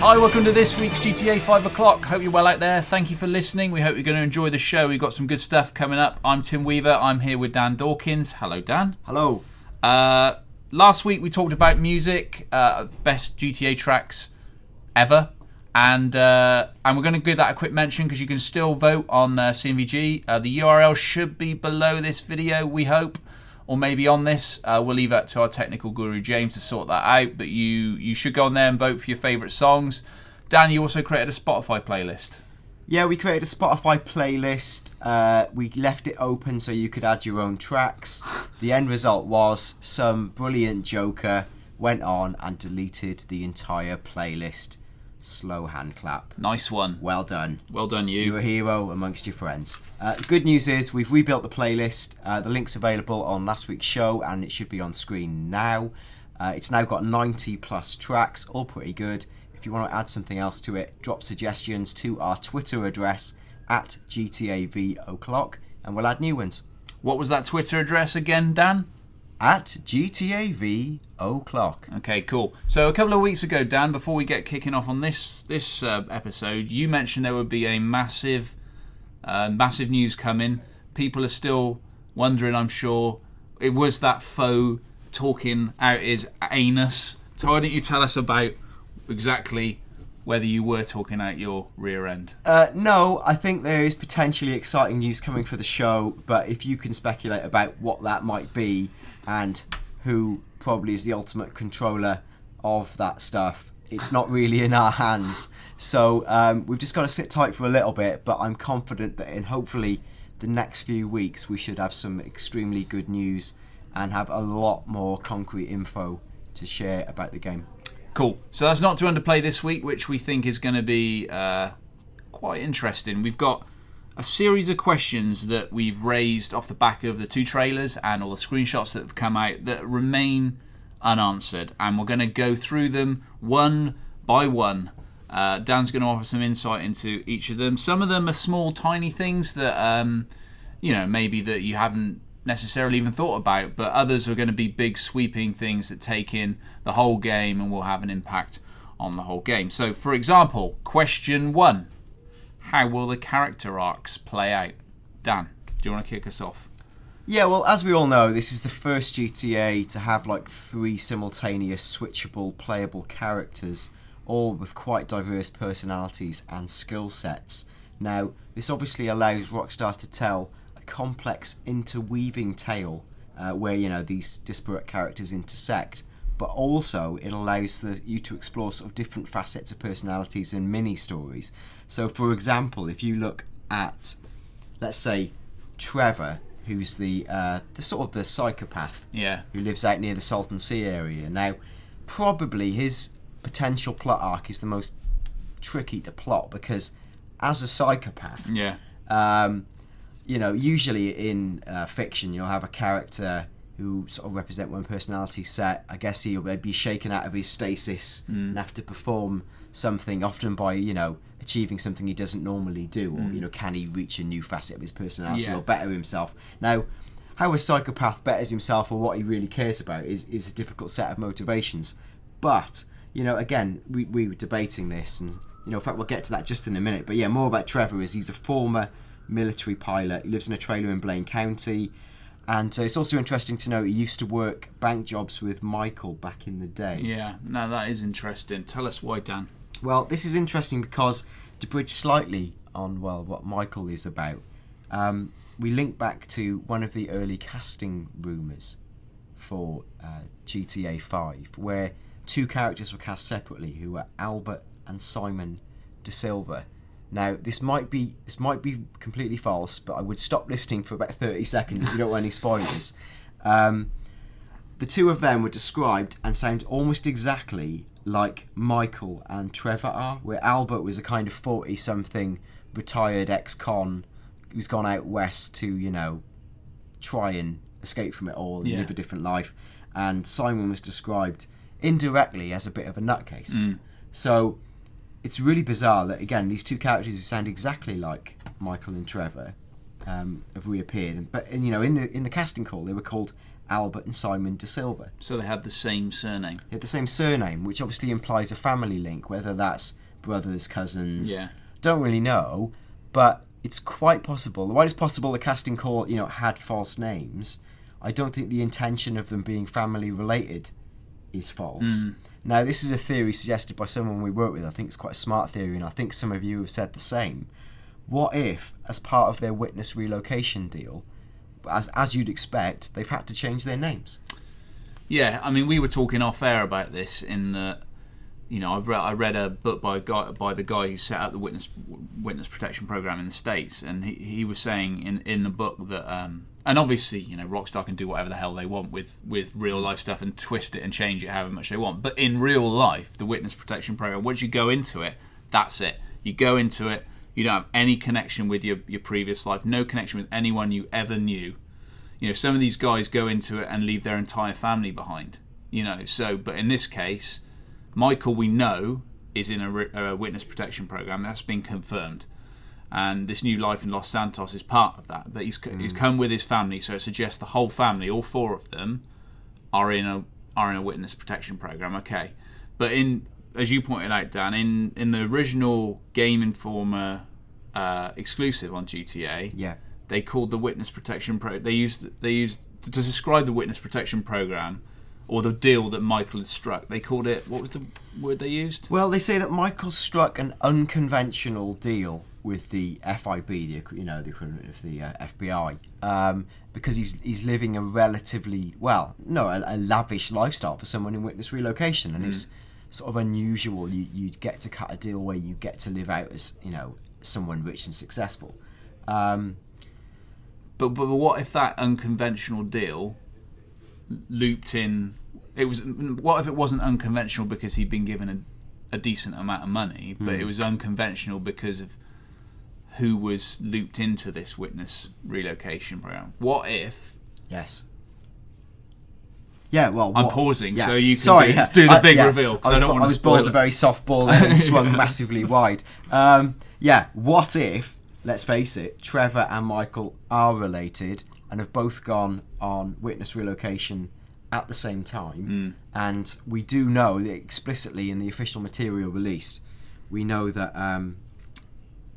Hi, welcome to this week's GTA 5 o'clock. Hope you're well out there. Thank you for listening. We hope you're going to enjoy the show. We've got some good stuff coming up. I'm Tim Weaver. I'm here with Dan Dawkins. Hello, Dan. Hello. Last week we talked about music, best GTA tracks ever. And we're going to give that a quick mention because you can still vote on CMVG. The URL should be below this video, we hope. Or maybe on this. We'll leave that to our technical guru James to sort that out. But you should go on there and vote for your favourite songs. Dan, you also created a Spotify playlist. Yeah, we created a Spotify playlist. We left it open so you could add your own tracks. The end result was some brilliant joker went on and deleted the entire playlist. Slow hand clap. Nice one. Well done. Well done, you. You're a hero amongst your friends. Good news is we've rebuilt the playlist. The link's available on last week's show and it should be on screen now. It's now got 90 plus tracks, all pretty good. If you want to add something else to it, drop suggestions to our Twitter address at GTAV0clock and we'll add new ones. What was that Twitter address again, Dan? At GTAV0clock. Okay, cool. So a couple of weeks ago, Dan, before we get kicking off on this episode, you mentioned there would be a massive news coming. People are still wondering, I'm sure. It was that foe talking out his anus. So why don't you tell us about exactly whether you were talking out your rear end? No, I think there is potentially exciting news coming for the show, but if you can speculate about what that might be and who probably is the ultimate controller of that stuff, it's not really in our hands. So we've just got to sit tight for a little bit, but I'm confident that in hopefully the next few weeks we should have some extremely good news and have a lot more concrete info to share about the game. Cool. So that's not to underplay this week, which we think is going to be quite interesting. We've got a series of questions that we've raised off the back of the two trailers and all the screenshots that have come out that remain unanswered. And we're going to go through them one by one. Dan's going to offer some insight into each of them. Some of them are small, tiny things that, maybe that you haven't necessarily even thought about, but others are going to be big sweeping things that take in the whole game and will have an impact on the whole game. So for example, question 1, how will the character arcs play out? Dan, do you want to kick us off? Yeah, well, as we all know, this is the first GTA to have like 3 simultaneous switchable playable characters, all with quite diverse personalities and skill sets. Now, this obviously allows Rockstar to tell complex interweaving tale where these disparate characters intersect, but also it allows you to explore sort of different facets of personalities and mini stories. So for example, if you look at, let's say, Trevor, who's the sort of the psychopath who lives out near the Salton Sea area. Now probably his potential plot arc is the most tricky to plot because as a psychopath usually in fiction, you'll have a character who sort of represent one personality set. I guess he'll be shaken out of his stasis and have to perform something, often by, achieving something he doesn't normally do. Or, can he reach a new facet of his personality or better himself? Now, how a psychopath betters himself or what he really cares about is a difficult set of motivations. But, again, we were debating this and, in fact, we'll get to that just in a minute. But yeah, more about Trevor is he's a former military pilot. He lives in a trailer in Blaine County, and it's also interesting to know he used to work bank jobs with Michael back in the day. Yeah, no, that is interesting. Tell us why, Dan. Well, this is interesting because to bridge slightly on what Michael is about, we link back to one of the early casting rumours for GTA 5, where 2 characters were cast separately, who were Albert and Simon De Silva. Now, this might be completely false, but I would stop listening for about 30 seconds if you don't want any spoilers. The 2 of them were described and sound almost exactly like Michael and Trevor are, where Albert was a kind of 40-something retired ex-con who's gone out west to, try and escape from it all and live a different life. And Simon was described indirectly as a bit of a nutcase. So it's really bizarre that, again, these 2 characters who sound exactly like Michael and Trevor have reappeared. But in the casting call, they were called Albert and Simon De Silva. So they had the same surname. They had the same surname, which obviously implies a family link, whether that's brothers, cousins. Yeah. Don't really know, but it's quite possible. While it's possible the casting call, had false names, I don't think the intention of them being family related is false. Now, this is a theory suggested by someone we work with. I think it's quite a smart theory, and I think some of you have said the same. What if, as part of their witness relocation deal, as you'd expect, they've had to change their names? Yeah, I mean, we were talking off air about this in the, I read a book by the guy who set up the witness protection program in the States, and he was saying in the book that, and obviously, Rockstar can do whatever the hell they want with real life stuff and twist it and change it however much they want. But in real life, the witness protection program, once you go into it, that's it. You go into it. You don't have any connection with your previous life, no connection with anyone you ever knew. Some of these guys go into it and leave their entire family behind. But in this case, Michael, we know, is in a witness protection program. That's been confirmed. And this new life in Los Santos is part of that. But he's come with his family, so it suggests the whole family, all four of them, are in a witness protection program. Okay. But as you pointed out, Dan, in the original Game Informer exclusive on GTA, they called the witness protection they used to describe the witness protection program or the deal that Michael had struck. They called it, what was the word they used? Well, they say that Michael struck an unconventional deal with the FIB, the equivalent of the FBI, because he's living a relatively a lavish lifestyle for someone in witness relocation, and it's sort of unusual. You'd get to cut a deal where you get to live out as someone rich and successful. But what if that unconventional deal looped in? What if it wasn't unconventional because he'd been given a decent amount of money, but it was unconventional because of who was looped into this witness relocation program? What if? Yes. Yeah, well, I'm pausing so you can do the big reveal. I was bowled a very soft ball and swung massively wide. What if, let's face it, Trevor and Michael are related and have both gone on witness relocation at the same time, and we do know that explicitly in the official material released, we know that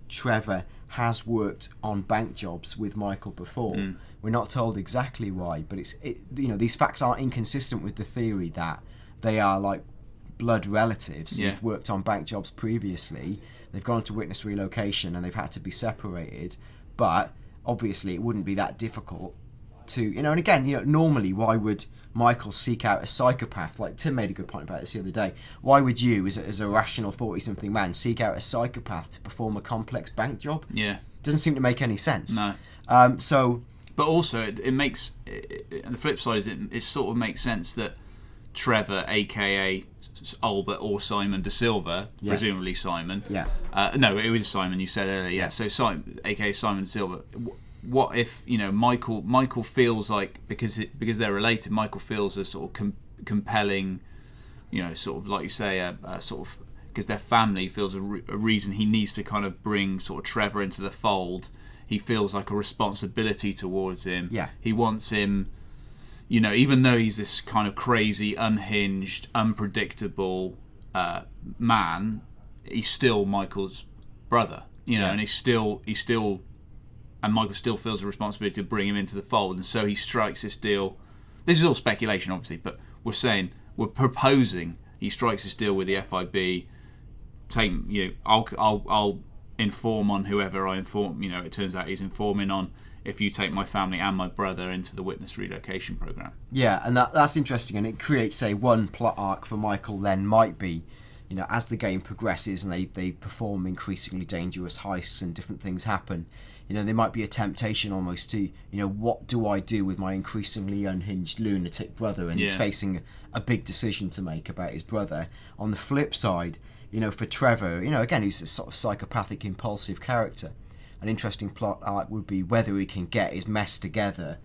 Trevor has worked on bank jobs with Michael before. We're not told exactly why, but these facts aren't inconsistent with the theory that they are like blood relatives who've worked on bank jobs previously. They've gone to witness relocation and they've had to be separated, but obviously it wouldn't be that difficult to, and again, normally why would Michael seek out a psychopath? Like Tim made a good point about this the other day. Why would you, as a rational 40-something man, seek out a psychopath to perform a complex bank job? Yeah. Doesn't seem to make any sense. No. But also, it makes, and the flip side is it sort of makes sense that Trevor, a.k.a. Albert or Simon De Silva, presumably Simon. Yeah. No, it was Simon, you said earlier. Yeah. So Simon, a.k.a. Simon De Silva. What if, Michael feels like, because they're related, Michael feels a sort of compelling, sort of like you say, a sort of, because their family feels a reason he needs to kind of bring sort of Trevor into the fold. He feels like a responsibility towards him. Yeah. He wants him, even though he's this kind of crazy, unhinged, unpredictable man, he's still Michael's brother, and and Michael still feels a responsibility to bring him into the fold, and so he strikes this deal. This is all speculation, obviously, but we're proposing he strikes this deal with the FIB. I'll inform on whoever I inform. It turns out he's informing on if you take my family and my brother into the witness relocation program. Yeah, and that's interesting, and it creates one plot arc for Michael. Then might be, as the game progresses and they perform increasingly dangerous heists and different things happen. There might be a temptation almost to, what do I do with my increasingly unhinged lunatic brother? And he's facing a big decision to make about his brother. On the flip side, for Trevor, again, he's a sort of psychopathic, impulsive character. An interesting plot arc would be whether he can get his mess together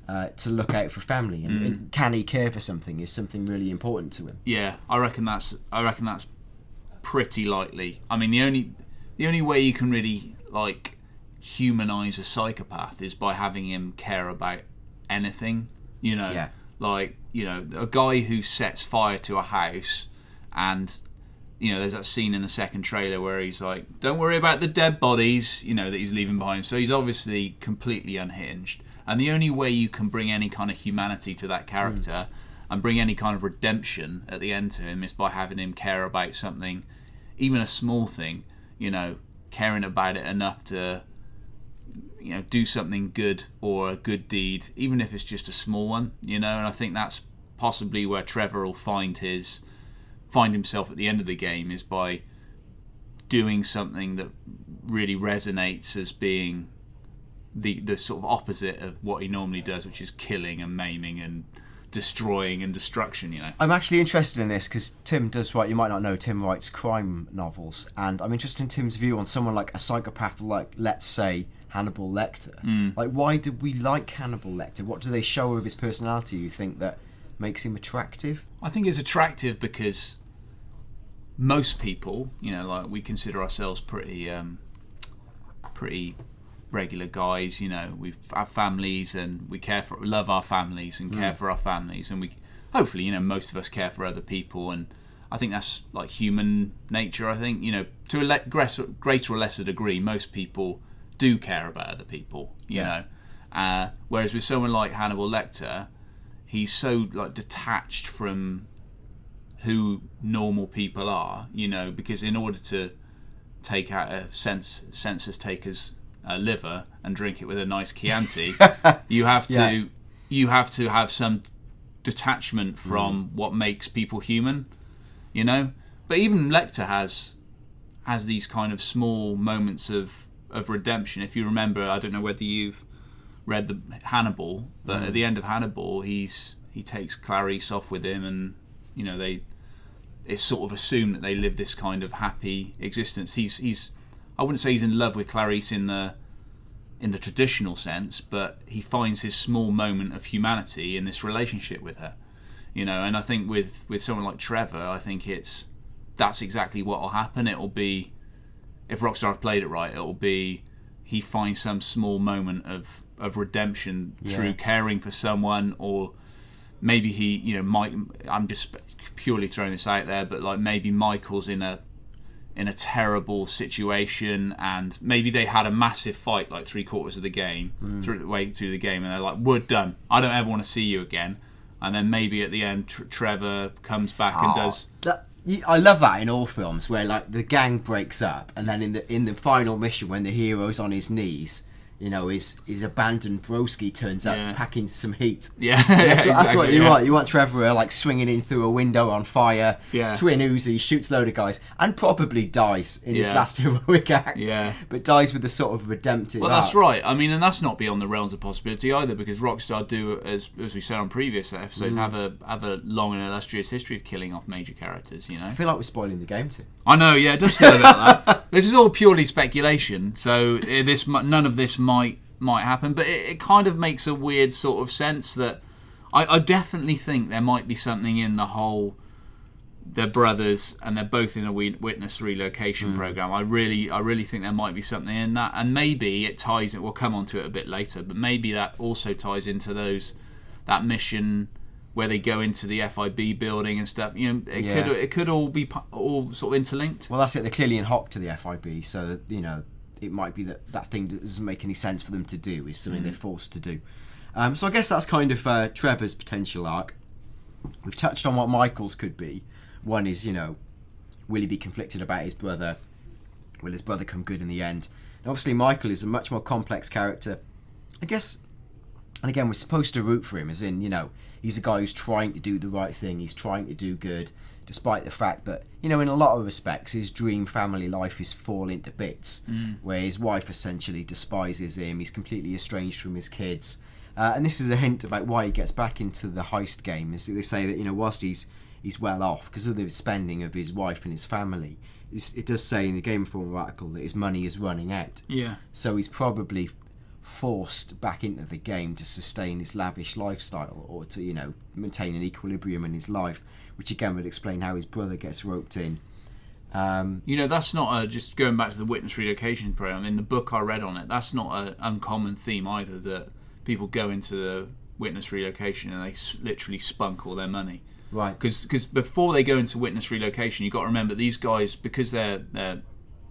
to look out for family, and can he care for something? Is something really important to him? Yeah, I reckon that's pretty likely. I mean, the only way you can really humanize a psychopath is by having him care about anything. Like, a guy who sets fire to a house, and there's that scene in the second trailer where he's like, don't worry about the dead bodies, that he's leaving behind him. So he's obviously completely unhinged. And the only way you can bring any kind of humanity to that character and bring any kind of redemption at the end to him is by having him care about something, even a small thing, caring about it enough to, do something good or a good deed, even if it's just a small one, and I think that's possibly where Trevor will find himself at the end of the game, is by doing something that really resonates as being the sort of opposite of what he normally does, which is killing and maiming and destroying and destruction. I'm actually interested in this because Tim does write, you might not know, Tim writes crime novels, and I'm interested in Tim's view on someone like a psychopath, like, let's say, Hannibal Lecter. Like, why do we like Hannibal Lecter? What do they show of his personality you think that makes him attractive? I think it's attractive because most people, like, we consider ourselves pretty regular guys. We have families and we love our families and care for our families, and we hopefully, most of us care for other people, and I think that's like human nature. I think, to a greater or lesser degree, most people do care about other people, whereas with someone like Hannibal Lecter, he's so like detached from who normal people are, because in order to take out a census taker's liver and drink it with a nice Chianti, you have to have some detachment from what makes people human, But even Lecter has these kind of small moments of redemption. If you remember, I don't know whether you've read the Hannibal, but at the end of Hannibal, he takes Clarice off with him, and it's sort of assumed that they live this kind of happy existence. He's I wouldn't say he's in love with Clarice in the traditional sense, but he finds his small moment of humanity in this relationship with her, And I think with someone like Trevor, I think that's exactly what will happen. It'll be, if Rockstar have played it right, it'll be he finds some small moment of redemption through caring for someone, or maybe he, might. I'm just purely throwing this out there, but like maybe Michael's in a terrible situation, and maybe they had a massive fight like 3/4 of the game, through the game, and they're like, we're done. I don't ever want to see you again. And then maybe at the end, Trevor comes back and does. I love that in all films where like the gang breaks up, and then in the final mission when the hero's on his knees, his abandoned broski turns up packing some heat. Yeah, that's what you want. You want Trevor like swinging in through a window on fire. Yeah. Twin Uzi, shoots a load of guys, and probably dies in his last heroic act. Yeah. But dies with a sort of redemptive. Well, that's right. I mean, and that's not beyond the realms of possibility either, because Rockstar do, as we said on previous episodes, have a long and illustrious history of killing off major characters. I feel like we're spoiling the game too. I know. Yeah, it does feel a bit like that. This is all purely speculation, so none of this might happen, but it kind of makes a weird sort of sense that I definitely think there might be something in the whole, they're brothers and they're both in a witness relocation program. I really think there might be something in that, and maybe it ties it. We'll come on to it a bit later, but maybe that also ties into that mission where they go into the FIB building and stuff. It could all be all sort of interlinked. Well, that's it. They're clearly in hock to the FIB, so it might be that thing that doesn't make any sense for them to do is something they're forced to do. So I guess that's kind of Trevor's potential arc. We've touched on what Michael's could be. One is, will he be conflicted about his brother? Will his brother come good in the end? And obviously Michael is a much more complex character, I guess. And again, we're supposed to root for him, as in, he's a guy who's trying to do the right thing. He's trying to do good, despite the fact that, in a lot of respects, his dream family life is falling to bits, where his wife essentially despises him. He's completely estranged from his kids. And this is a hint about why he gets back into the heist game. Is that they say that, whilst he's well off because of the spending of his wife and his family, it does say in the Game Informer article that his money is running out. Yeah. So he's probably forced back into the game to sustain his lavish lifestyle, or to maintain an equilibrium in his life, which again would explain how his brother gets roped in. That's not just going back to the witness relocation program. In the book I read on it, that's not an uncommon theme either, that people go into witness relocation, and they literally spunk all their money. Right. Because before they go into witness relocation, you've got to remember these guys, because they're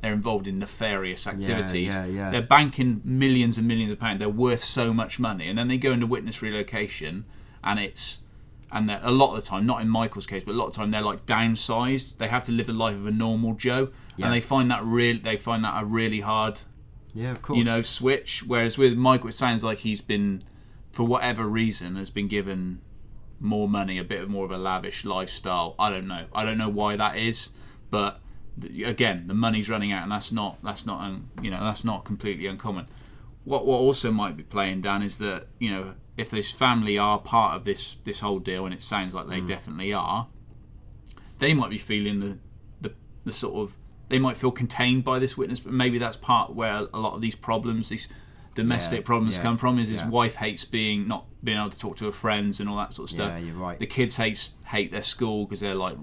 involved in nefarious activities. Yeah. They're banking millions and millions of pounds. They're worth so much money, and then they go into witness relocation, and a lot of the time, not in Michael's case, but a lot of the time they're like downsized. They have to live the life of a normal Joe, and they find that a really hard, of course, switch. Whereas with Michael, it sounds like he's been, for whatever reason, has been given more money, a bit more of a lavish lifestyle. I don't know why that is, but again, the money's running out, and that's not completely uncommon. What also might be playing, Dan, is that if this family are part of this whole deal, and it sounds like they definitely are, they might be feeling the sort of, they might feel contained by this witness, but maybe that's part where a lot of these problems, these domestic problems come from. Is his wife hates not being able to talk to her friends and all that sort of stuff. Yeah, you're right. The kids hate their school because they're like,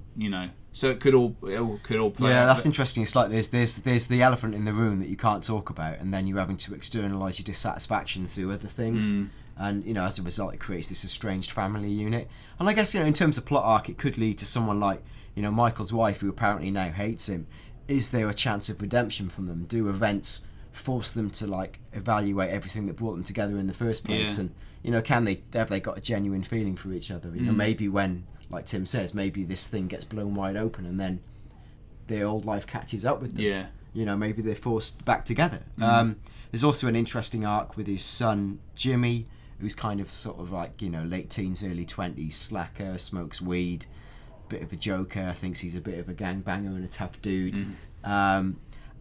so it could all play. Yeah, out. that's interesting. It's like there's the elephant in the room that you can't talk about, and then you're having to externalise your dissatisfaction through other things. And as a result, it creates this estranged family unit. And I guess in terms of plot arc, it could lead to someone like Michael's wife, who apparently now hates him. Is there a chance of redemption from them? Do events force them to evaluate everything that brought them together in the first place? And have they got a genuine feeling for each other? Maybe when, like Tim says, maybe this thing gets blown wide open, and then their old life catches up with them. Maybe they're forced back together. There's also an interesting arc with his son Jimmy, who's kind of sort of late teens, early 20s, slacker, smokes weed, bit of a joker, thinks he's a bit of a gangbanger and a tough dude.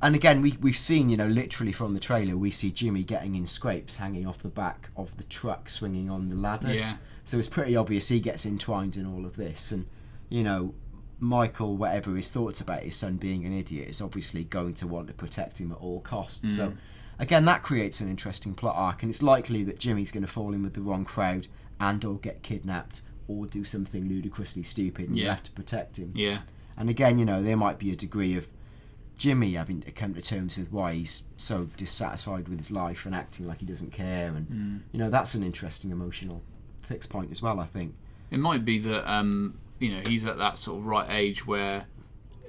And again, we've seen, literally from the trailer, we see Jimmy getting in scrapes, hanging off the back of the truck, swinging on the ladder. Yeah. So it's pretty obvious he gets entwined in all of this. And, Michael, whatever his thoughts about his son being an idiot, is obviously going to want to protect him at all costs. So, again, that creates an interesting plot arc. And it's likely that Jimmy's going to fall in with the wrong crowd and or get kidnapped or do something ludicrously stupid, and you have to protect him. Yeah. And again, there might be a degree of Jimmy having to come to terms with why he's so dissatisfied with his life and acting like he doesn't care, and that's an interesting emotional fixed point as well, I think. It might be that he's at that sort of right age where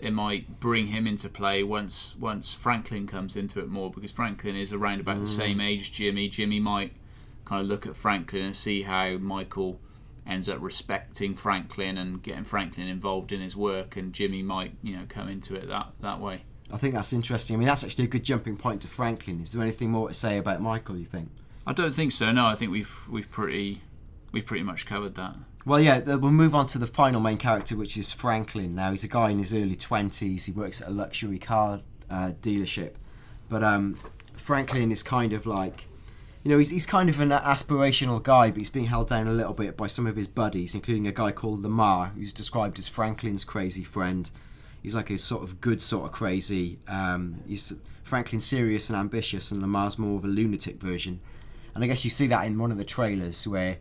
it might bring him into play once Franklin comes into it more, because Franklin is around about the same age as Jimmy. Jimmy might kind of look at Franklin and see how Michael ends up respecting Franklin and getting Franklin involved in his work, and Jimmy might come into it that way. I think that's interesting. I mean, that's actually a good jumping point to Franklin. Is there anything more to say about Michael, you think? I don't think so. No, I think we've pretty much covered that. Well, yeah, we'll move on to the final main character, which is Franklin. Now, he's a guy in his early 20s. He works at a luxury car dealership. But Franklin is kind of like, he's kind of an aspirational guy, but he's being held down a little bit by some of his buddies, including a guy called Lamar, who's described as Franklin's crazy friend. He's like a sort of good sort of crazy. He's Franklin's serious and ambitious, and Lamar's more of a lunatic version. And I guess you see that in one of the trailers where,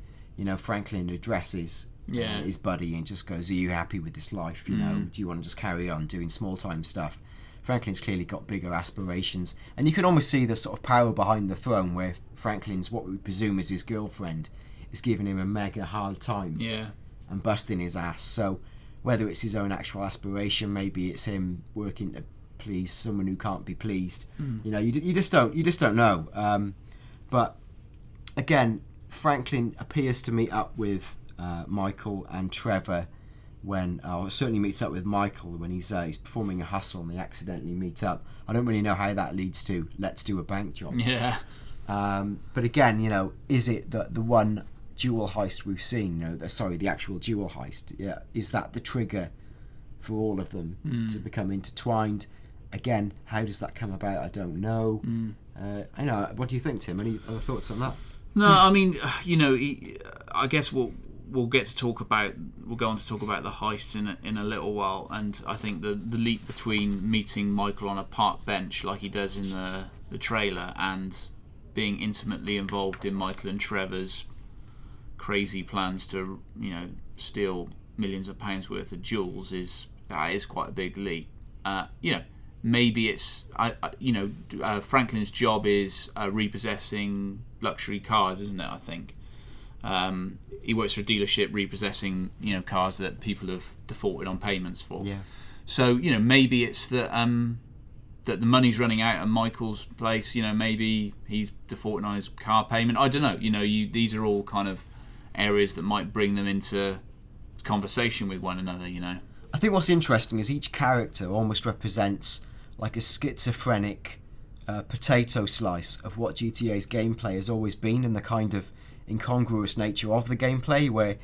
Franklin addresses his buddy and just goes, "Are you happy with this life? Do you want to just carry on doing small time stuff?" Franklin's clearly got bigger aspirations, and you can almost see the sort of power behind the throne, where Franklin's, what we presume is his girlfriend, is giving him a mega hard time and busting his ass. So whether it's his own actual aspiration, maybe it's him working to please someone who can't be pleased. You just don't know. But again, Franklin appears to meet up with Michael and Trevor or certainly meets up with Michael when he's performing a hustle, and they accidentally meet up. I don't really know how that leads to let's do a bank job. Yeah. But again, is it the one dual heist we've seen? The actual dual heist. Yeah, is that the trigger for all of them to become intertwined? Again, how does that come about? I don't know. I know. What do you think, Tim? Any other thoughts on that? No, I mean, I guess we'll go on to talk about the heists in a little while, and I think the leap between meeting Michael on a park bench like he does in the trailer and being intimately involved in Michael and Trevor's crazy plans to steal millions of pounds worth of jewels is quite a big leap. Maybe it's Franklin's job is repossessing luxury cars, isn't it? I think He works for a dealership repossessing, cars that people have defaulted on payments for. Yeah. So, maybe it's that that the money's running out at Michael's place. Maybe he's defaulting on his car payment. I don't know. These are all kind of areas that might bring them into conversation with one another. I think what's interesting is each character almost represents like a schizophrenic potato slice of what GTA's gameplay has always been, and the kind of incongruous nature of the gameplay, where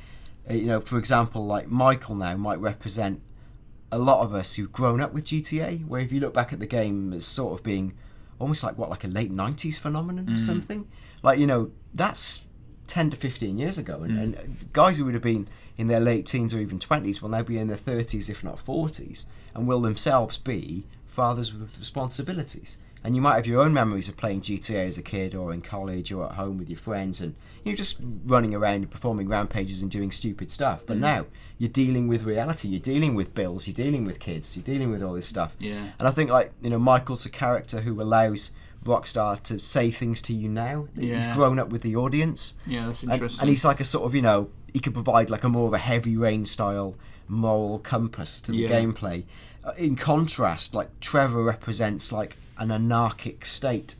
for example, like Michael now might represent a lot of us who've grown up with GTA, where if you look back at the game as sort of being almost like a late 90s phenomenon or something, like that's 10 to 15 years ago, and guys who would have been in their late teens or even 20s will now be in their 30s if not 40s, and will themselves be fathers with responsibilities. And you might have your own memories of playing GTA as a kid or in college or at home with your friends, and you're just running around and performing rampages and doing stupid stuff. But now you're dealing with reality, you're dealing with bills, you're dealing with kids, you're dealing with all this stuff. Yeah. And I think Michael's a character who allows Rockstar to say things to you now. He's grown up with the audience. Yeah, that's interesting. And he's like a sort of, he could provide like a more of a Heavy Rain style moral compass to the gameplay. In contrast, like Trevor represents like an anarchic state,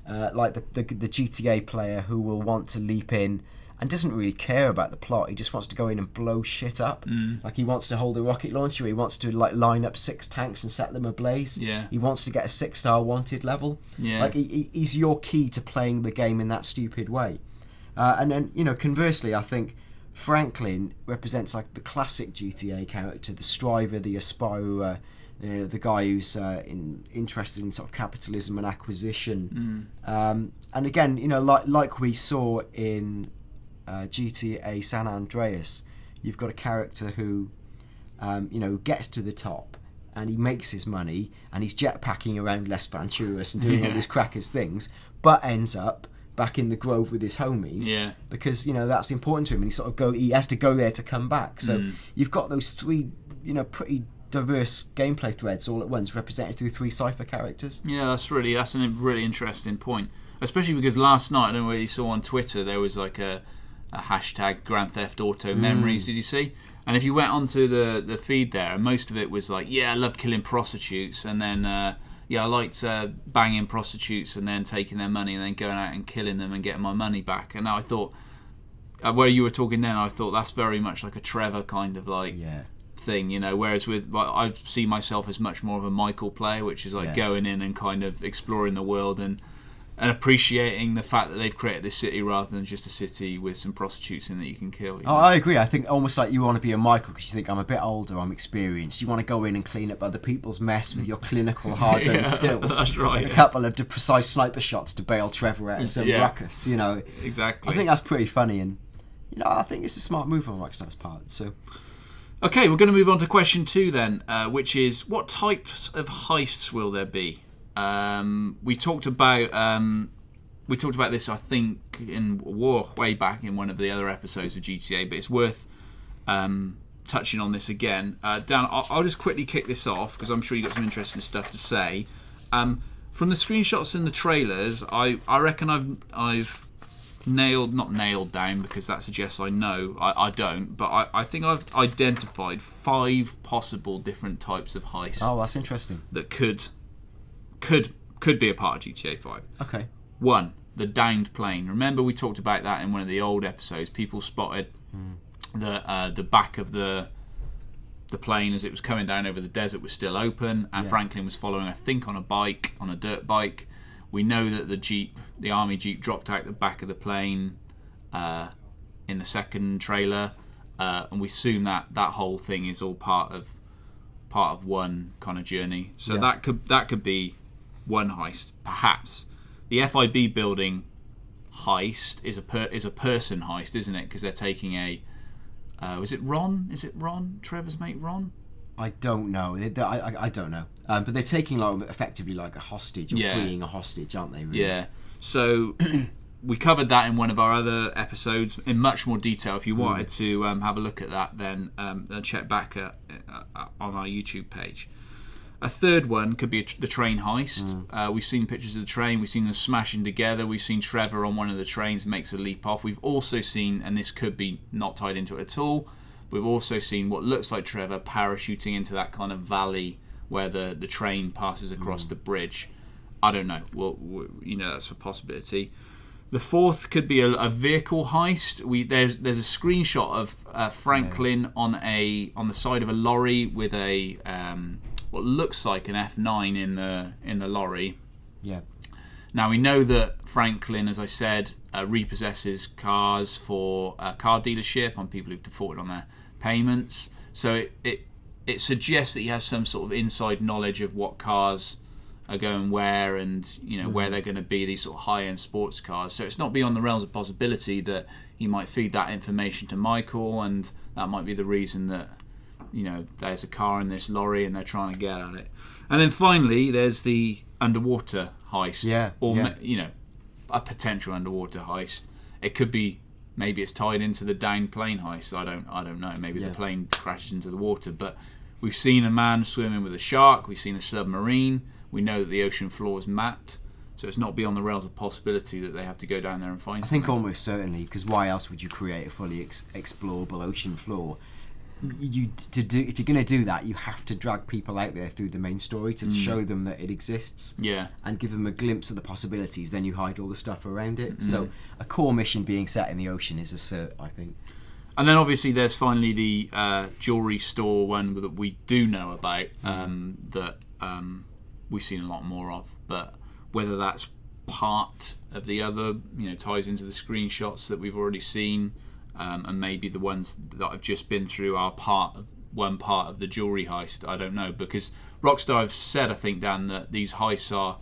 like the GTA player who will want to leap in and doesn't really care about the plot. He just wants to go in and blow shit up. Like he wants to hold a rocket launcher. He wants to like line up 6 tanks and set them ablaze. Yeah. He wants to get a 6-star wanted level. Yeah. Like he's your key to playing the game in that stupid way. And then conversely, I think Franklin represents like the classic GTA character, the striver, the aspirer, the guy who's interested in sort of capitalism and acquisition. And again, like we saw in GTA San Andreas, you've got a character who gets to the top and he makes his money and he's jetpacking around Les Venturas and doing all these crackers things, but ends up back in the Grove with his homies because that's important to him, and he has to go there to come back. So you've got those 3 pretty diverse gameplay threads all at once, represented through 3 cipher characters. Yeah, that's a really interesting point, especially because last night, I don't know whether you saw on Twitter, there was like a hashtag Grand Theft Auto memories. Did you see? And if you went onto the feed there, most of it was like, I loved killing prostitutes, and then I liked banging prostitutes and then taking their money and then going out and killing them and getting my money back. And I thought, where you were talking then, I thought that's very much like a Trevor kind of like thing, whereas I see myself as much more of a Michael player, which is like going in and kind of exploring the world and appreciating the fact that they've created this city rather than just a city with some prostitutes in that you can kill. Oh, I agree. I think almost like you want to be a Michael because you think, I'm a bit older, I'm experienced. You want to go in and clean up other people's mess with your clinical hard-earned skills. That's right. A couple of precise sniper shots to bail Trevor out of some ruckus. Exactly. I think that's pretty funny, and I think it's a smart move on Rockstar's part. So. Okay, we're going to move on to question 2 then, which is, what types of heists will there be? We talked about this, I think, way back in one of the other episodes of GTA, but it's worth touching on this again. Dan, I'll just quickly kick this off because I'm sure you've got some interesting stuff to say. From the screenshots and the trailers, I reckon I've not nailed down, because that suggests I know. I don't, but I think I've identified 5 possible different types of heists. Oh, that's interesting. That could be a part of GTA 5. Okay. 1, the downed plane. Remember we talked about that in one of the old episodes. People spotted the back of the plane as it was coming down over the desert was still open, and Franklin was following, I think, on a dirt bike. We know that the army jeep, dropped out the back of the plane in the second trailer, and we assume that whole thing is all part of one kind of journey. So that could be one heist, perhaps. The FIB building heist is a person heist, isn't it? Because they're taking is it Ron? Is it Ron? Trevor's mate Ron? I don't know. I don't know. But they're taking effectively like a hostage, or freeing a hostage, aren't they? Really? Yeah. So we covered that in one of our other episodes in much more detail. If you wanted to have a look at that, then check back on our YouTube page. A third one could be the train heist. We've seen pictures of the train. We've seen them smashing together. We've seen Trevor on one of the trains makes a leap off. We've also seen, and this could be not tied into it at all, we've also seen what looks like Trevor parachuting into that kind of valley where the train passes across the bridge. I don't know. Well, that's a possibility. The fourth could be a vehicle heist. There's a screenshot of Franklin on the side of a lorry with a what looks like an F9 in the lorry. Yeah. Now we know that Franklin, as I said, repossesses cars for a car dealership on people who've defaulted on their payments. So it suggests that he has some sort of inside knowledge of what cars are going where, and where they're going to be, these sort of high-end sports cars. So it's not beyond the realms of possibility that he might feed that information to Michael, and that might be the reason that there's a car in this lorry and they're trying to get at it. And then finally there's the underwater heist, a potential underwater heist. It could be, maybe it's tied into the downed plane heist. I don't know. Maybe the plane crashes into the water. But we've seen a man swimming with a shark. We've seen a submarine. We know that the ocean floor is mapped. So it's not beyond the realms of possibility that they have to go down there and find something. I think almost certainly, because why else would you create a fully explorable ocean floor? If you're going to do that, you have to drag people out there through the main story to show them that it exists, and give them a glimpse of the possibilities. Then you hide all the stuff around it. So a core mission being set in the ocean is a cert, I think. And then obviously there's finally the jewellery store one that we do know about, that we've seen a lot more of, but whether that's part of the other, ties into the screenshots that we've already seen. And maybe the ones that I've just been through are one part of the jewellery heist. I don't know, because Rockstar have said, I think, Dan, that these heists are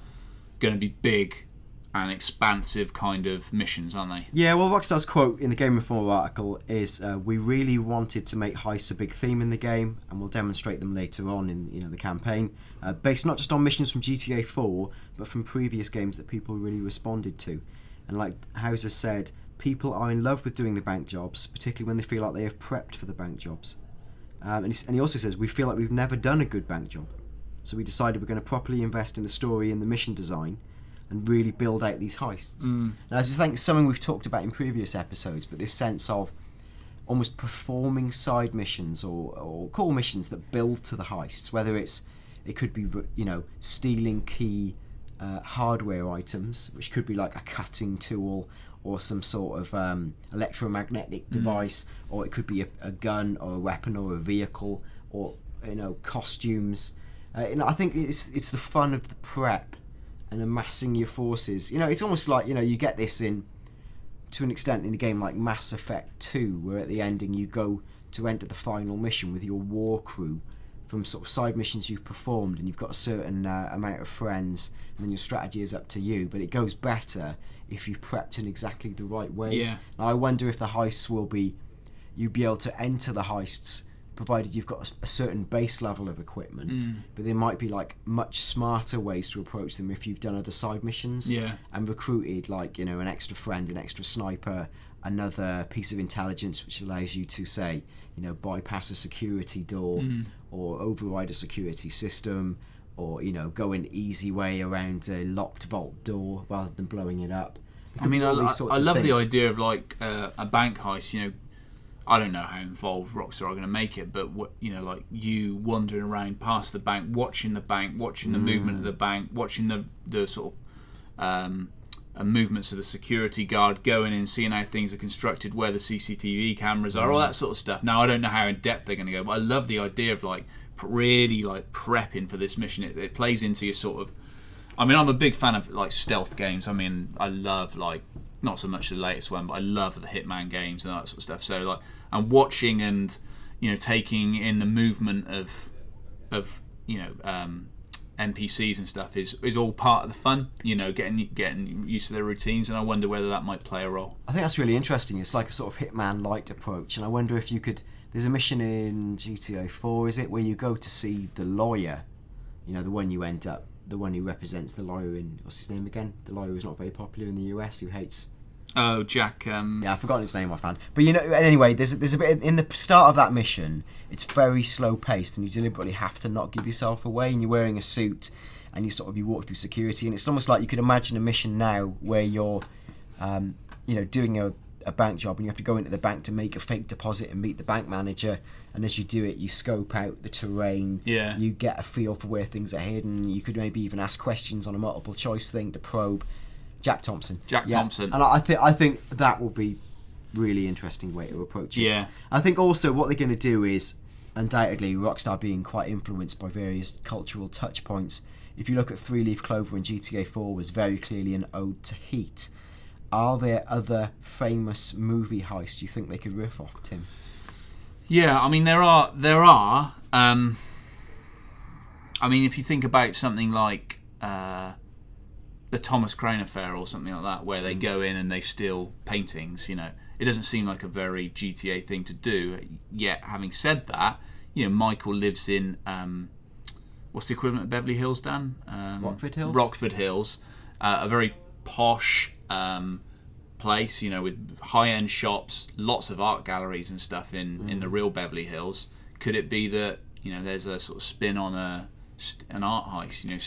going to be big and expansive kind of missions, aren't they? Yeah, well, Rockstar's quote in the Game Informer article is, "We really wanted to make heists a big theme in the game, and we'll demonstrate them later on in the campaign, based not just on missions from GTA 4, but from previous games that people really responded to." And like Hauser said, people are in love with doing the bank jobs, particularly when they feel like they have prepped for the bank jobs. And he also says, "We feel like we've never done a good bank job. So we decided we're going to properly invest in the story and the mission design and really build out these heists." Now, I just think something we've talked about in previous episodes, but this sense of almost performing side missions or core missions that build to the heists, whether it could be, stealing key hardware items, which could be like a cutting tool or some sort of electromagnetic device, or it could be a gun or a weapon or a vehicle, or costumes. I think it's the fun of the prep and amassing your forces. It's almost like you get this to an extent in a game like Mass Effect 2, where at the ending you go to enter the final mission with your war crew from sort of side missions you've performed, and you've got a certain amount of friends, and then your strategy is up to you. But it goes better if you've prepped in exactly the right way. Yeah. Now, I wonder if the heists will be, you'll be able to enter the heists provided you've got a certain base level of equipment, but there might be like much smarter ways to approach them if you've done other side missions and recruited an extra friend, an extra sniper, another piece of intelligence which allows you to say bypass a security door or override a security system, or go an easy way around a locked vault door rather than blowing it up. I mean, I love the idea of like a bank heist. I don't know how involved Rockstar are going to make it, but like you wandering around past the bank, watching the movement of the bank, watching the sort of movements of the security guard, going in, seeing how things are constructed, where the CCTV cameras are, all that sort of stuff. Now, I don't know how in depth they're going to go, but I love the idea of like really like prepping for this mission. It plays into your sort of, I mean, I'm a big fan of like stealth games. I mean, I love like, not so much the latest one, but I love the Hitman games and that sort of stuff. So like, and watching and taking in the movement of NPCs and stuff is all part of the fun. Getting used to their routines, and I wonder whether that might play a role. I think that's really interesting. It's like a sort of Hitman light approach, and I wonder if you could. There's a mission in GTA 4, is it, where you go to see the lawyer? The one the one who represents the lawyer in, what's his name again? The lawyer who's not very popular in the US, who hates Oh, Jack. Yeah, I've forgotten his name offhand. But anyway, there's a bit in the start of that mission. It's very slow paced, and you deliberately have to not give yourself away. And you're wearing a suit, and you walk through security, and it's almost like you could imagine a mission now where you're, doing a bank job, and you have to go into the bank to make a fake deposit and meet the bank manager. And as you do it, you scope out the terrain. Yeah. You get a feel for where things are hidden. You could maybe even ask questions on a multiple choice thing to probe. Jack Thompson. Thompson. And I think that will be really interesting way to approach it. Yeah. I think also what they're going to do is, undoubtedly, Rockstar being quite influenced by various cultural touch points. If you look at Three Leaf Clover and GTA 4 was very clearly an ode to Heat. Are there other famous movie heists you think they could riff off, Tim? Yeah, I mean there are. I mean, if you think about something like the Thomas Crown Affair or something like that, where they go in and they steal paintings, it doesn't seem like a very GTA thing to do. Yet, having said that, Michael lives in what's the equivalent of Beverly Hills, Dan? Rockford Hills. Rockford Hills, a very posh place, with high-end shops, lots of art galleries and stuff in the real Beverly Hills. Could it be that there's a sort of spin on an art heist?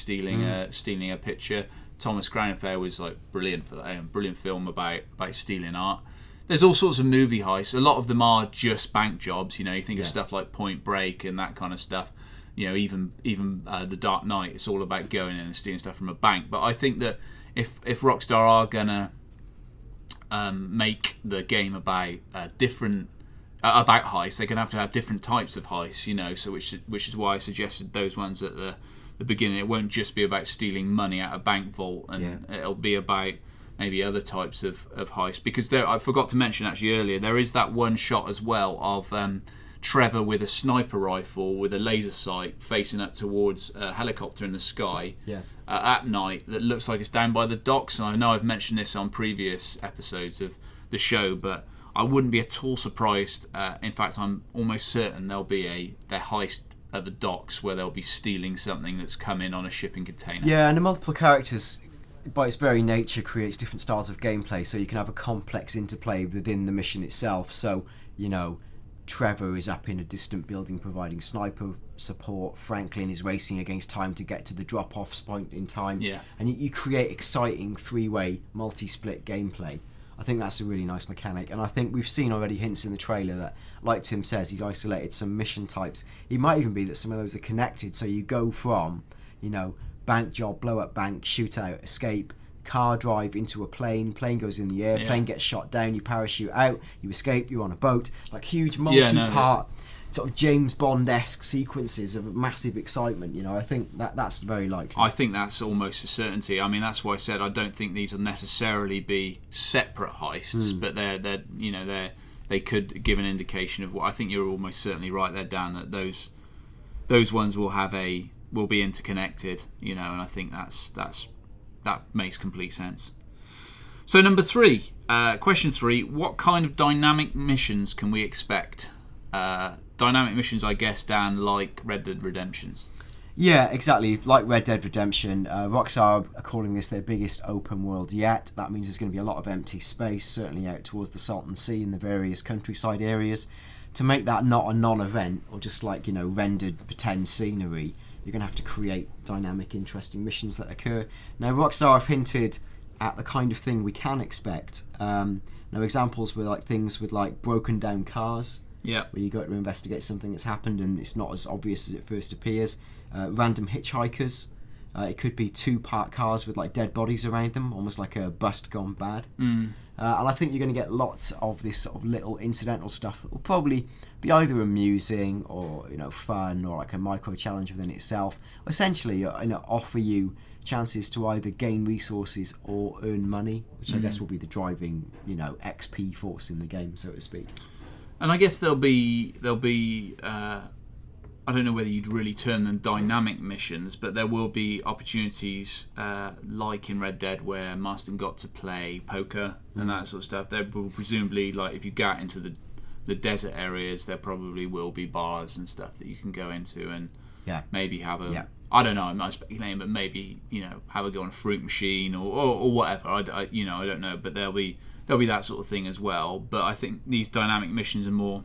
Stealing a picture. Thomas Crown Affair was like brilliant for that, brilliant film about stealing art. There's all sorts of movie heists. A lot of them are just bank jobs. You think of stuff like Point Break and that kind of stuff. Even The Dark Knight. It's all about going in and stealing stuff from a bank. But I think that if Rockstar are gonna make the game about different about heists, they're gonna have to have different types of heists. So which is why I suggested those ones at the beginning. It won't just be about stealing money out of a bank vault, and it'll be about maybe other types of heists. Because I forgot to mention actually earlier, there is that one shot as well of Trevor with a sniper rifle with a laser sight facing up towards a helicopter in the sky at night that looks like it's down by the docks. And I know I've mentioned this on previous episodes of the show, but I wouldn't be at all surprised. In fact, I'm almost certain there'll be their heist at the docks where they'll be stealing something that's come in on a shipping container. Yeah, and the multiple characters, by its very nature, creates different styles of gameplay, so you can have a complex interplay within the mission itself. So, Trevor is up in a distant building providing sniper support. Franklin is racing against time to get to the drop-off point in time. Yeah. And you create exciting three-way multi-split gameplay. I think that's a really nice mechanic, and I think we've seen already hints in the trailer that, like Tim says, he's isolated some mission types. It might even be that some of those are connected, so you go from, bank job, blow up bank, shootout, escape, car drive into a plane goes in the air, plane gets shot down, you parachute out, you escape, you're on a boat, like huge multi-part sort of James Bond-esque sequences of massive excitement. I think that's very likely. I think that's almost a certainty. I mean, that's why I said I don't think these will necessarily be separate heists, but they could give an indication of what I think. You're almost certainly right there, Dan, that those ones will be interconnected, and I think that makes complete sense. So number 3, question 3: what kind of dynamic missions can we expect? Dynamic missions, I guess, Dan, like Red Dead Redemption's. Yeah, exactly. Like Red Dead Redemption, Rockstar are calling this their biggest open world yet. That means there's going to be a lot of empty space, certainly out towards the Salton Sea and the various countryside areas. To make that not a non-event or just like, rendered pretend scenery, you're going to have to create dynamic, interesting missions that occur. Now, Rockstar have hinted at the kind of thing we can expect. Now, examples were like things with like broken down cars. Yeah. Where you go to investigate something that's happened and it's not as obvious as it first appears. Random hitchhikers. It could be 2 parked cars with like dead bodies around them, almost like a bust gone bad. And I think you're going to get lots of this sort of little incidental stuff that will probably be either amusing or fun or like a micro challenge within itself. Essentially, offer you chances to either gain resources or earn money, which I guess will be the driving XP force in the game, so to speak. And I guess there'll be I don't know whether you'd really term them dynamic missions, but there will be opportunities like in Red Dead where Marston got to play poker and that sort of stuff. There will presumably, like if you get into the desert areas, there probably will be bars and stuff that you can go into and maybe have a I don't know, I'm not speculating, but maybe have a go on a fruit machine or whatever. I don't know, but there'll be there'll be that sort of thing as well. But I think these dynamic missions are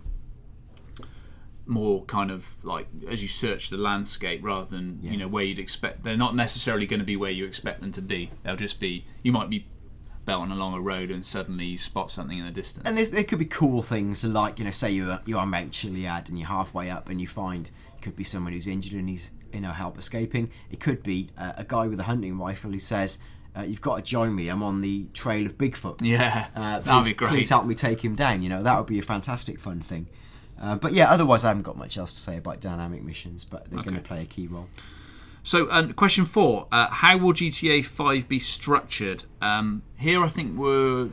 more kind of like as you search the landscape rather than where you'd expect. They're not necessarily going to be where you expect them to be. They'll just be, you might be belting along a road and suddenly you spot something in the distance. And there could be cool things like, say you're on Mount Chiliad and you're halfway up and you find it could be someone who's injured and he's help escaping. It could be a guy with a hunting rifle who says, you've got to join me, I'm on the trail of Bigfoot. Yeah, that'd be great. Please help me take him down. That would be a fantastic fun thing. But yeah, otherwise I haven't got much else to say about dynamic missions, but they're going to play a key role. So, question 4: how will GTA 5 be structured? Here, I think we're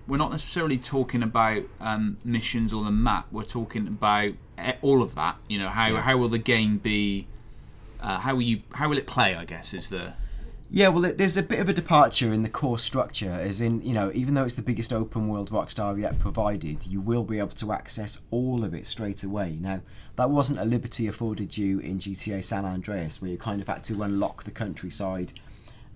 not necessarily talking about missions or the map. We're talking about all of that. How will the game be? How will it play? I guess is the. Yeah, well, there's a bit of a departure in the core structure, as in, even though it's the biggest open world Rockstar yet provided, you will be able to access all of it straight away. Now, that wasn't a liberty afforded you in GTA San Andreas, where you kind of had to unlock the countryside.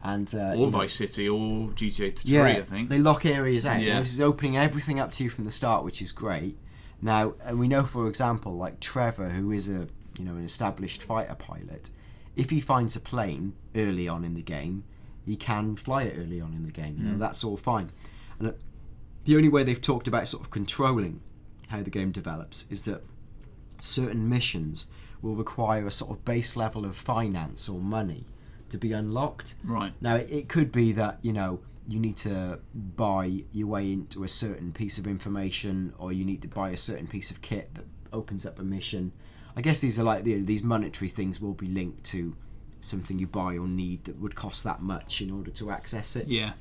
And or Vice City, or GTA 3, I think. They lock areas out. Yeah. This is opening everything up to you from the start, which is great. Now, and we know, for example, like Trevor, who is an established fighter pilot, if he finds a plane early on in the game, he can fly it early on in the game. That's all fine. And the only way they've talked about sort of controlling how the game develops is that certain missions will require a sort of base level of finance or money to be unlocked. Right. Now, it could be that, you need to buy your way into a certain piece of information, or you need to buy a certain piece of kit that opens up a mission. I guess these are like these monetary things will be linked to something you buy or need that would cost that much in order to access it. Yeah.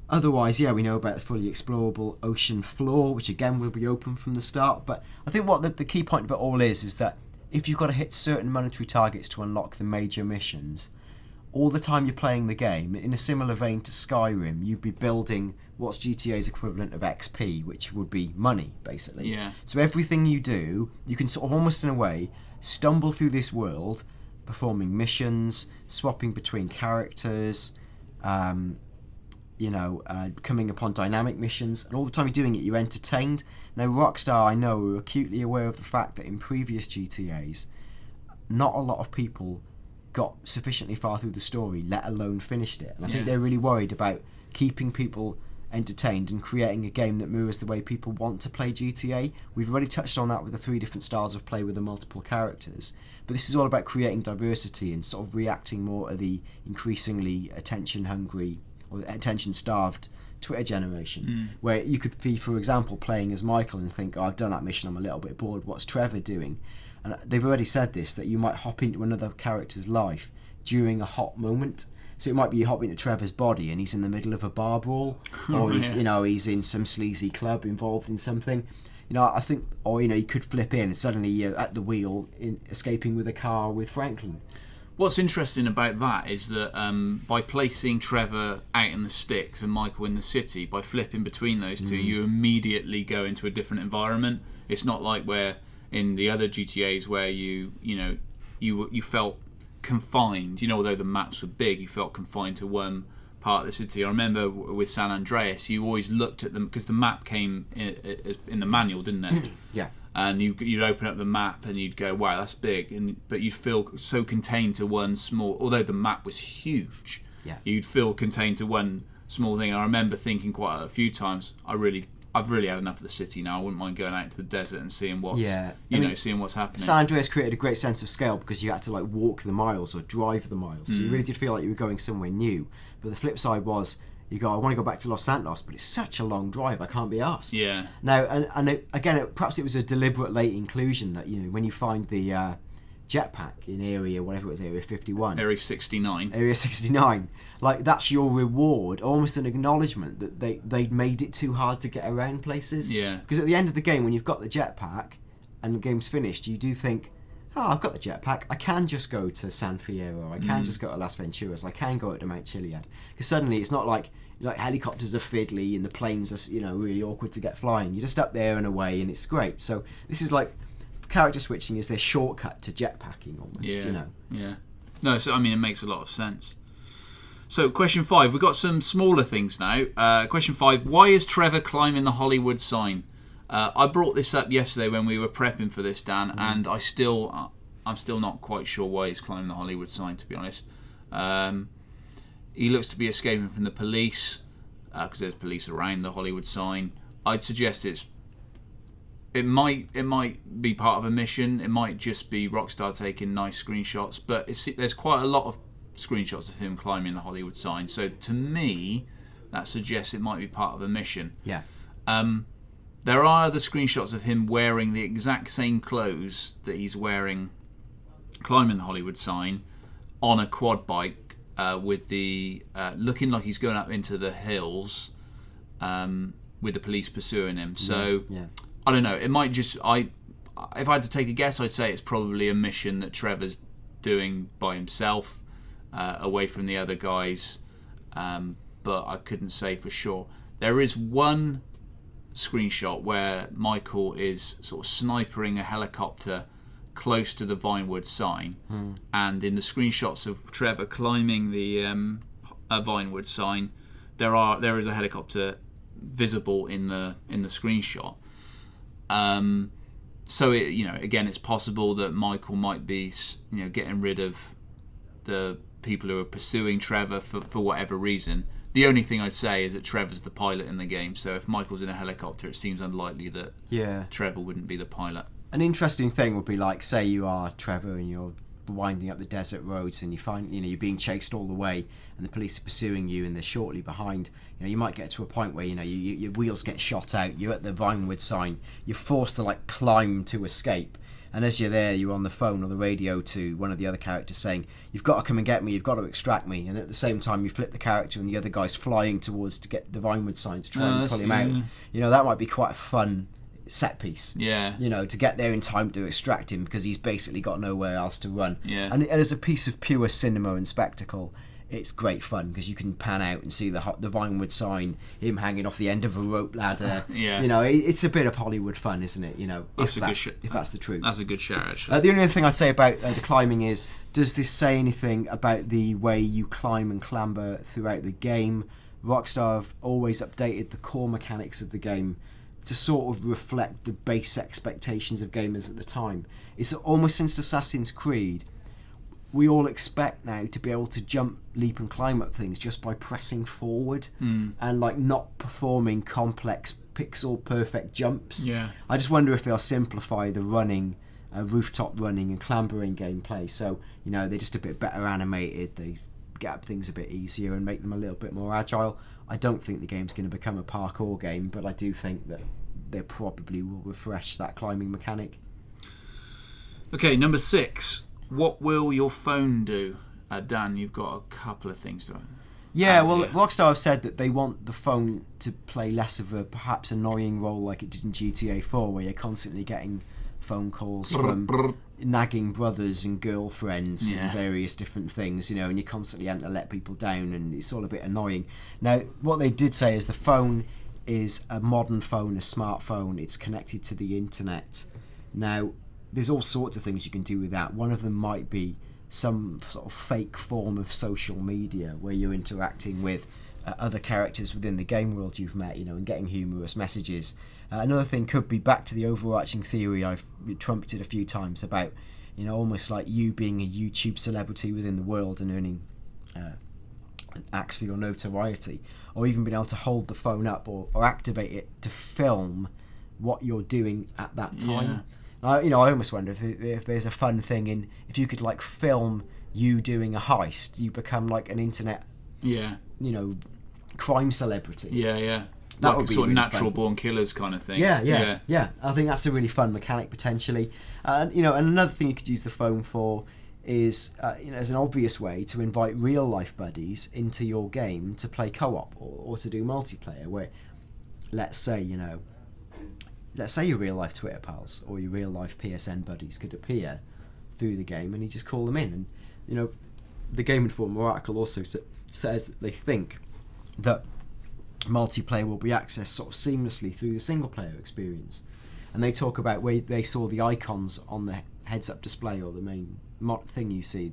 Otherwise, we know about the fully explorable ocean floor, which again will be open from the start. But I think what the key point of it all is that if you've got to hit certain monetary targets to unlock the major missions, all the time you're playing the game, in a similar vein to Skyrim, you'd be building what's GTA's equivalent of XP, which would be money, basically. Yeah. So everything you do, you can sort of almost in a way stumble through this world, performing missions, swapping between characters, coming upon dynamic missions, and all the time you're doing it, you're entertained. Now, Rockstar, I know, are acutely aware of the fact that in previous GTAs, not a lot of people got sufficiently far through the story, let alone finished it. And I think they're really worried about keeping people entertained and creating a game that mirrors the way people want to play GTA. We've already touched on that with the 3 different styles of play with the multiple characters, but this is all about creating diversity and sort of reacting more to the increasingly attention-hungry or attention-starved Twitter generation, where you could be, for example, playing as Michael and think, I've done that mission, I'm a little bit bored, what's Trevor doing? And they've already said this, that you might hop into another character's life during a hot moment. So it might be you hop into Trevor's body and he's in the middle of a bar brawl, or he's in some sleazy club involved in something. I think, or you could flip in and suddenly you're at the wheel, escaping with a car with Franklin. What's interesting about that is that by placing Trevor out in the sticks and Michael in the city, by flipping between those two, you immediately go into a different environment. It's not like where in the other GTAs where you felt confined, although the maps were big, you felt confined to one part of the city. I remember with San Andreas, you always looked at them because the map came in the manual, didn't it? Yeah. And you'd open up the map and you'd go, wow, that's big, but you'd feel so contained to one small, although the map was huge, you'd feel contained to one small thing. I remember thinking quite a few times, I've really had enough of the city now. I wouldn't mind going out to the desert and seeing what's seeing what's happening. San Andreas created a great sense of scale because you had to walk the miles or drive the miles. So you really did feel like you were going somewhere new. But the flip side was, you go, I want to go back to Los Santos, but it's such a long drive, I can't be arsed. Yeah. Now, perhaps it was a deliberate late inclusion that, when you find the jetpack in area 51. Area 69. Area 69. That's your reward, almost an acknowledgement that they'd made it too hard to get around places. Yeah. Because at the end of the game, when you've got the jetpack and the game's finished, you do think, I've got the jetpack, I can just go to San Fierro, I can just go to Las Venturas, I can go to Mount Chiliad. Because suddenly it's not like helicopters are fiddly and the planes are really awkward to get flying. You're just up there and away and it's great. So this is character switching is their shortcut to jetpacking almost, Yeah. No, so it makes a lot of sense. So, question 5. We've got some smaller things now. Question 5. Why is Trevor climbing the Hollywood sign? I brought this up yesterday when we were prepping for this, Dan, and I'm still not quite sure why he's climbing the Hollywood sign, to be honest. He looks to be escaping from the police, because there's police around the Hollywood sign. I'd suggest it might be part of a mission. It might just be Rockstar taking nice screenshots, but there's quite a lot of screenshots of him climbing the Hollywood sign. So to me, that suggests it might be part of a mission. Yeah. There are other screenshots of him wearing the exact same clothes that he's wearing climbing the Hollywood sign on a quad bike with the looking like he's going up into the hills with the police pursuing him. So I don't know. It might just if I had to take a guess, I'd say it's probably a mission that Trevor's doing by himself, away from the other guys. But I couldn't say for sure. There is one screenshot where Michael is sort of snipering a helicopter close to the Vinewood sign, and in the screenshots of Trevor climbing the Vinewood sign, there is a helicopter visible in the screenshot. So again, it's possible that Michael might be getting rid of the people who are pursuing Trevor for whatever reason. The only thing I'd say is that Trevor's the pilot in the game, so if Michael's in a helicopter, it seems unlikely that Trevor wouldn't be the pilot. An interesting thing would be, like, say you are Trevor and you're winding up the desert roads and you find, you're being chased all the way and the police are pursuing you and they're shortly behind. You might get to a point where, your wheels get shot out, you're at the Vinewood sign, you're forced to, like, climb to escape. And as you're there, you're on the phone or the radio to one of the other characters saying, you've got to come and get me, you've got to extract me. And at the same time, you flip the character and the other guy's flying towards to get the Vinewood sign to try and pull him out. That might be quite a fun set piece. Yeah. To get there in time to extract him because he's basically got nowhere else to run. Yeah. And as a piece of pure cinema and spectacle, it's great fun because you can pan out and see the Vinewood sign, him hanging off the end of a rope ladder. Yeah. It's a bit of Hollywood fun, isn't it? If that's the truth. That's a good shout, actually. The only other thing I'd say about the climbing is, does this say anything about the way you climb and clamber throughout the game? Rockstar have always updated the core mechanics of the game to sort of reflect the base expectations of gamers at the time. It's almost since Assassin's Creed, we all expect now to be able to jump, leap and climb up things just by pressing forward and like not performing complex pixel perfect jumps. Yeah. I just wonder if they'll simplify the running, rooftop running and clambering gameplay, so they're just a bit better animated, they get up things a bit easier and make them a little bit more agile. I don't think the game's going to become a parkour game, but I do think that they probably will refresh that climbing mechanic. Okay, number 6. What will your phone do? Dan, you've got a couple of things to Rockstar have said that they want the phone to play less of a perhaps annoying role like it did in GTA 4, where you're constantly getting phone calls from nagging brothers and girlfriends and various different things, and you're constantly having to let people down and it's all a bit annoying. Now, what they did say is the phone is a modern phone, a smartphone, it's connected to the internet. Now, there's all sorts of things you can do with that. One of them might be some sort of fake form of social media where you're interacting with other characters within the game world you've met, and getting humorous messages. Another thing could be back to the overarching theory I've trumpeted a few times about, almost like you being a YouTube celebrity within the world and earning acts for your notoriety, or even being able to hold the phone up or activate it to film what you're doing at that time. Yeah. I almost wonder if there's a fun thing in if you could like film you doing a heist, you become like an internet, crime celebrity. Yeah. That like would be sort of really natural fun. born killers kind of thing. Yeah. I think that's a really fun mechanic potentially. And another thing you could use the phone for is, as an obvious way to invite real life buddies into your game to play co-op or to do multiplayer. Where, let's say your real life Twitter pals or your real life PSN buddies could appear through the game, and you just call them in. And the Game Informer article also says that they think that multiplayer will be accessed sort of seamlessly through the single player experience, and they talk about where they saw the icons on the heads up display or the main thing you see.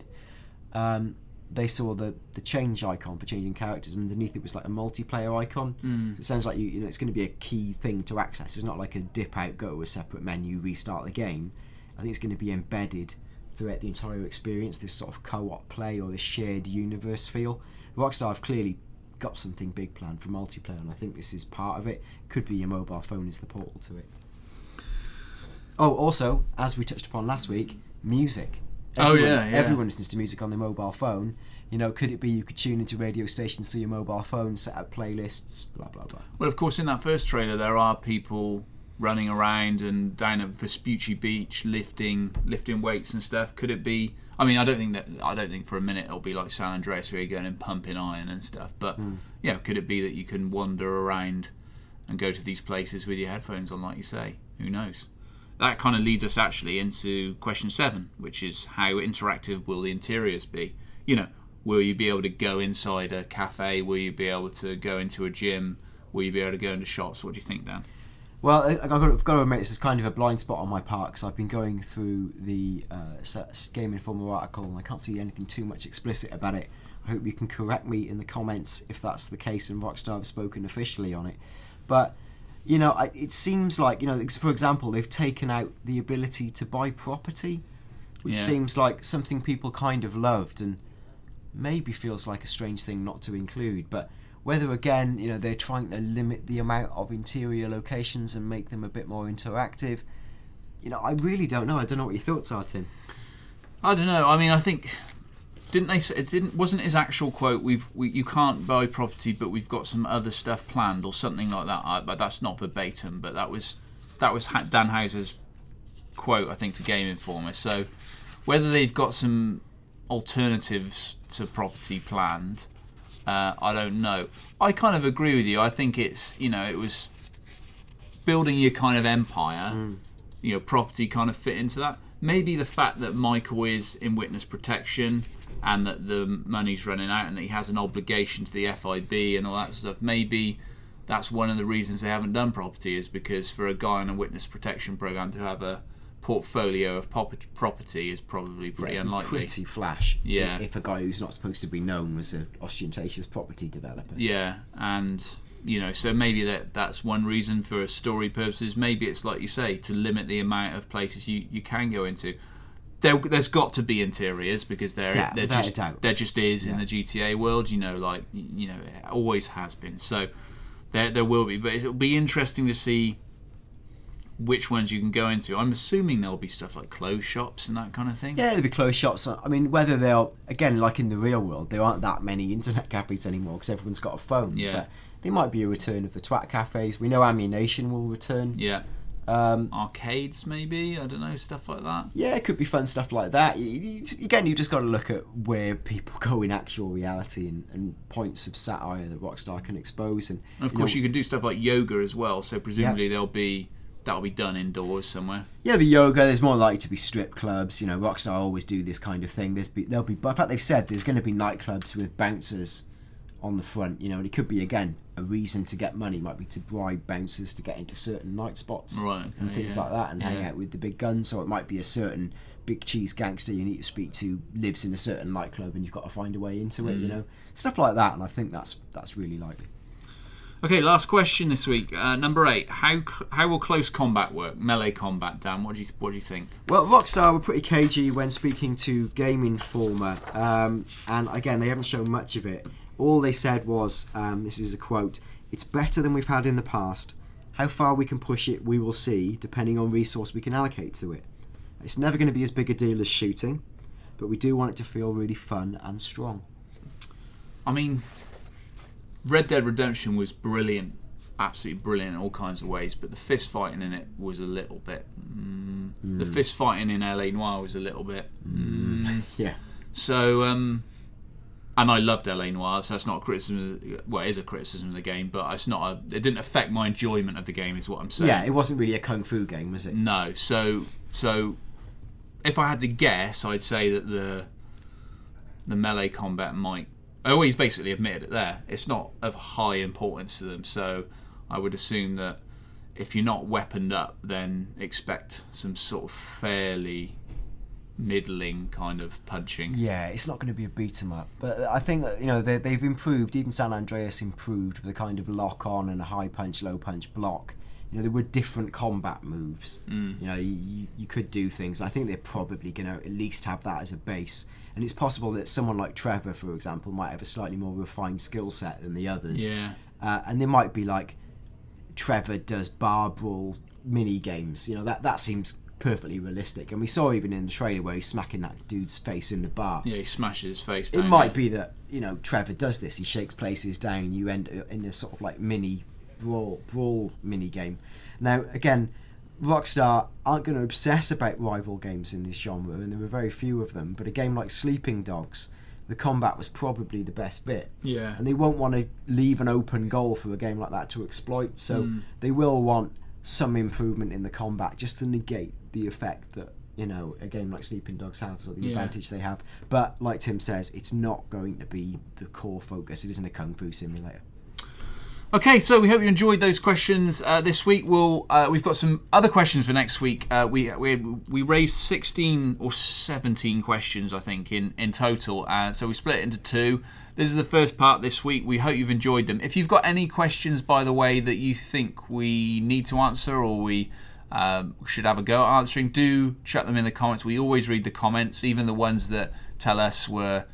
they saw the change icon for changing characters, and underneath it was like a multiplayer icon. So it sounds like you know it's going to be a key thing to access. It's not like a dip out, go to a separate menu, restart the game. I think it's going to be embedded throughout the entire experience, this sort of co-op play or this shared universe feel. Rockstar have clearly got something big planned for multiplayer, and I think this is part of it. Could be your mobile phone is the portal to it. Oh, also, as we touched upon last week, music. Everyone listens to music on their mobile phone. You know, could it be you could tune into radio stations through your mobile phone, set up playlists, blah, blah, blah. Well, of course, in that first trailer, there are people running around and down at Vespucci Beach lifting weights and stuff. Could it be? I mean, I don't think for a minute it'll be like San Andreas where you're going and pumping iron and stuff. But could it be that you can wander around and go to these places with your headphones on, like you say? Who knows? That kind of leads us actually into question 7, which is how interactive will the interiors be? You know, will you be able to go inside a cafe? Will you be able to go into a gym? Will you be able to go into shops? What do you think, Dan? Well, I've got to admit, this is kind of a blind spot on my part, because I've been going through the Game Informer article and I can't see anything too much explicit about it. I hope you can correct me in the comments if that's the case and Rockstar have spoken officially on it. But, you know, it seems like, you know, for example, they've taken out the ability to buy property, which seems like something people kind of loved and maybe feels like a strange thing not to include. But whether, again, you know, they're trying to limit the amount of interior locations and make them a bit more interactive, you know, I really don't know. I don't know what your thoughts are, Tim. I don't know. I mean, I think didn't they say it wasn't his actual quote? You can't buy property, but we've got some other stuff planned or something like that. But that's not verbatim. But that was Dan Houser's quote, I think, to Game Informer. So whether they've got some alternatives to property planned, I don't know. I kind of agree with you. I think it's, you know, it was building your kind of empire. You know, property kind of fit into that. Maybe the fact that Michael is in witness protection and that the money's running out and that he has an obligation to the FIB and all that stuff, maybe that's one of the reasons they haven't done property, is because for a guy on a witness protection program to have a portfolio of property is probably pretty unlikely. Pretty flash. Yeah. If a guy who's not supposed to be known was an ostentatious property developer. Yeah, and you know, so maybe that's one reason for story purposes. Maybe it's like you say, to limit the amount of places you can go into. There's got to be interiors because there just is in the GTA world. You know, like, you know, it always has been. So there will be, but it'll be interesting to see which ones you can go into. I'm assuming there'll be stuff like clothes shops and that kind of thing. Yeah, there'll be clothes shops. I mean, whether they'll, again, like in the real world, there aren't that many internet cafes anymore because everyone's got a phone. Yeah. But there might be a return of the twat cafes. We know Ammunition will return. Yeah. Arcades, maybe, I don't know, stuff like that. Yeah, it could be fun stuff like that. Again, you've just got to look at where people go in actual reality and points of satire that Rockstar can expose. And of course, you can do stuff like yoga as well. So presumably that'll be done indoors somewhere. Yeah, the yoga. There's more likely to be strip clubs. You know, Rockstar always do this kind of thing. There'll be. In fact, they've said there's going to be nightclubs with bouncers on the front. You know, and it could be, again, a reason to get money. Might be to bribe bouncers to get into certain night spots, and things like that, and hang out with the big guns. Or it might be a certain big cheese gangster you need to speak to lives in a certain nightclub, and you've got to find a way into it. You know, stuff like that. And I think that's really likely. Okay, last question this week. Number 8. How will close combat work? Melee combat, Dan. What do you think? Well, Rockstar were pretty cagey when speaking to Game Informer, and again, they haven't shown much of it. All they said was, this is a quote, "It's better than we've had in the past. How far we can push it, we will see, depending on resource we can allocate to it. It's never going to be as big a deal as shooting, but we do want it to feel really fun and strong." I mean, Red Dead Redemption was brilliant, absolutely brilliant in all kinds of ways, but the fist fighting in it was a little bit... The fist fighting in LA Noire was a little bit... Yeah. So, and I loved LA Noire, so that's not a criticism... Well, it is a criticism of the game, but it's not it didn't affect my enjoyment of the game, is what I'm saying. Yeah, it wasn't really a kung fu game, was it? No, so if I had to guess, I'd say that the melee combat might... Oh, he's basically admitted it there. It's not of high importance to them, so I would assume that if you're not weaponed up, then expect some sort of fairly middling kind of punching. Yeah, it's not going to be a beat 'em up, but I think that, you know, they've improved. Even San Andreas improved with a kind of lock on and a high punch, low punch block. You know, there were different combat moves. You know, you could do things. I think they're probably going to at least have that as a base. And it's possible that someone like Trevor, for example, might have a slightly more refined skill set than the others. Yeah. And there might be like Trevor does bar brawl mini games. You know, that seems perfectly realistic. And we saw even in the trailer where he's smacking that dude's face in the bar. Yeah, he smashes his face down. It might be that, you know, Trevor does this. He shakes places down and you end in a sort of like mini brawl mini game. Now, again, Rockstar aren't going to obsess about rival games in this genre, and there were very few of them, but a game like Sleeping Dogs, the combat was probably the best bit. Yeah. And they won't want to leave an open goal for a game like that to exploit, so they will want some improvement in the combat just to negate the effect that, you know, a game like Sleeping Dogs has, or the advantage they have. But like Tim says, it's not going to be the core focus. It isn't a kung fu simulator. Okay, so we hope you enjoyed those questions this week. We've got some other questions for next week. We raised 16 or 17 questions, I think, in total. So we split it into two. This is the first part this week. We hope you've enjoyed them. If you've got any questions, by the way, that you think we need to answer or we should have a go at answering, do chuck them in the comments. We always read the comments, even the ones that tell us we're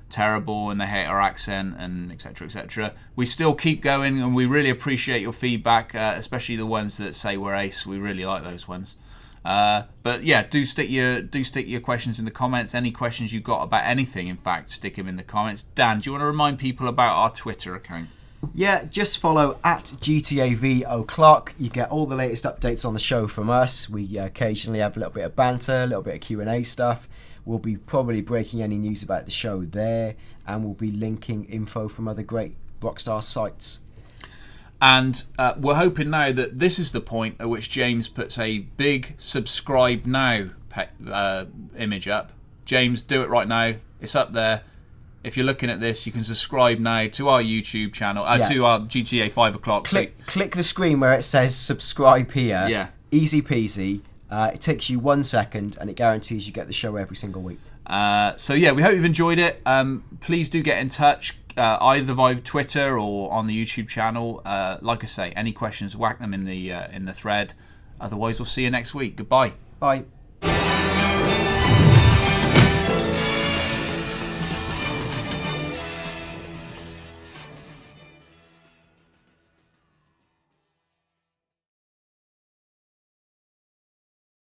terrible and they hate our accent and etc, etc. We still keep going, and we really appreciate your feedback, especially the ones that say we're ace. We really like those ones. But yeah, do stick your questions in the comments. Any questions you've got about anything, in fact, stick them in the comments. Dan, do you want to remind people about our Twitter account? Yeah, just follow at GTAV O'Clock. You get all the latest updates on the show from us. We occasionally have a little bit of banter, a little bit of Q&A stuff. We'll be probably breaking any news about the show there, and we'll be linking info from other great Rockstar sites. And we're hoping now that this is the point at which James puts a big subscribe now image up. James, do it right now. It's up there. If you're looking at this, you can subscribe now to our YouTube channel, to our GTA 5 o'clock. Click the screen where it says subscribe here. Yeah. Easy peasy. It takes you 1 second, and it guarantees you get the show every single week. So yeah, we hope you've enjoyed it. Please do get in touch, either via Twitter or on the YouTube channel. Like I say, any questions, whack them in the thread. Otherwise, we'll see you next week. Goodbye. Bye.